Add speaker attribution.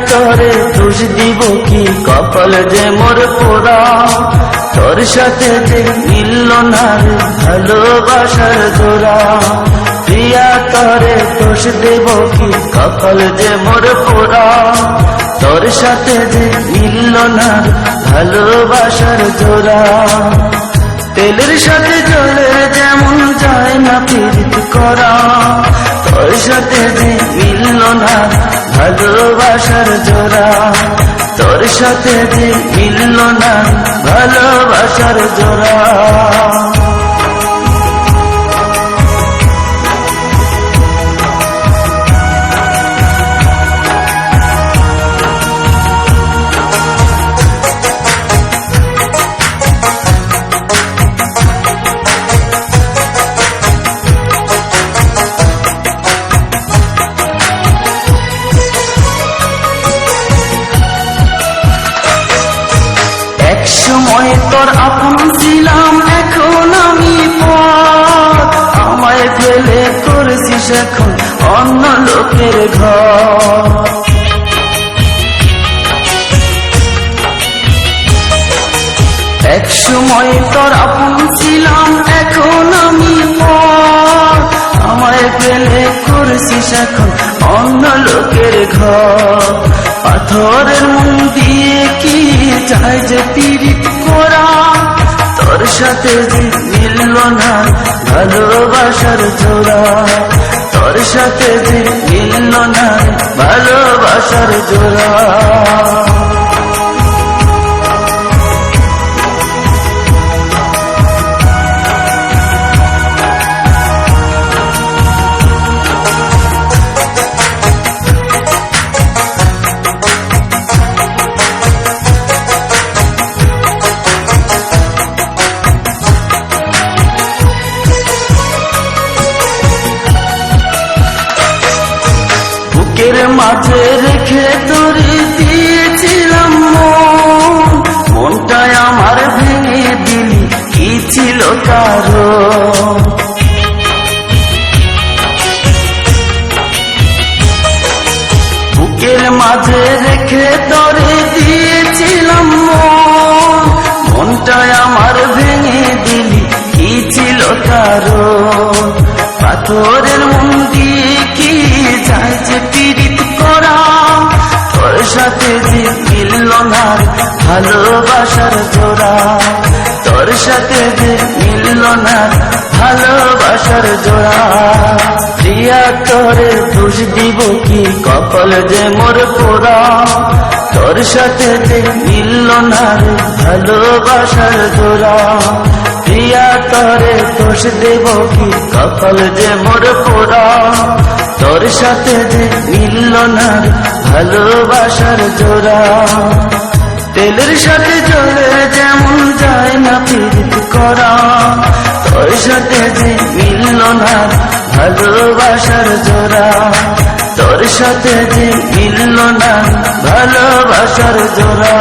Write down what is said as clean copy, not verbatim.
Speaker 1: তরে দোষ দিব কি, কপাল যে মোর পোড়া। তোর সাথে যে মিলল না রে ভালোবাসার জোড়া। প্রিয়া তরে দোষ দেব কি, কপাল যে মোর পোড়া। তোর সাথে যে মিলল না ভালোবাসার জোড়া। তেলের সাথে জলের যেমন যায় না পীড়িত করা। তোর সাথে যে মিলল না ভালোবাসার জোড়া। তোর সাথে যে মিলল না ভালোবাসার জোড়া। একসময় তোর আপন ছিলাম, এখন আমি পর। আমায় ফেলে করেছিস এখন অন্য লোকের ঘর। একসময় তোর আপন ছিলাম, এখন আমি পর। আমায় ফেলে করেছিস এখন অন্য লোকের ঘর। পাথরের মন দিয়ে কি চাই যে পীড়িত করা। তোর সাথে যে মিলল না ভালোবাসার জোড়া। তোর সাথে যে মিলল না ভালোবাসার জোড়া। বুকের মাঝে রেখে তোরে দিয়েছিলাম মন। মনটাই আমার ভেঙে দিলি, কি ছিল কারণ? বুকের মাঝে রেখে তোরে দিয়েছিলাম মন। মনটাই আমার ভেঙে দিলি, কি ছিল কারণ? পাথরের মন দিয়ে কি যায় যে পীড়িত করা। তোর সাথে যে মিলল না ভালোবাসার জোড়া। তোর সাথে যে মিলল না ভালোবাসার জোড়া। প্রিয়া তরে দোষ দিব কি, কপাল যে মোর পোড়া। তোর সাথে যে মিলল না ভালোবাসার জোড়া। প্রিয়া তরে দোষ দেব কি, কপাল যে মোর পোড়া। তোর সাথে যে মিলল না ভালোবাসার জোড়া। তেলের সাথে জলের যেমন যায় না পীড়িত করা। তোর সাথে যে মিলল না ভালোবাসার জোড়া। তোর সাথে যে মিলল না ভালোবাসার জোড়া।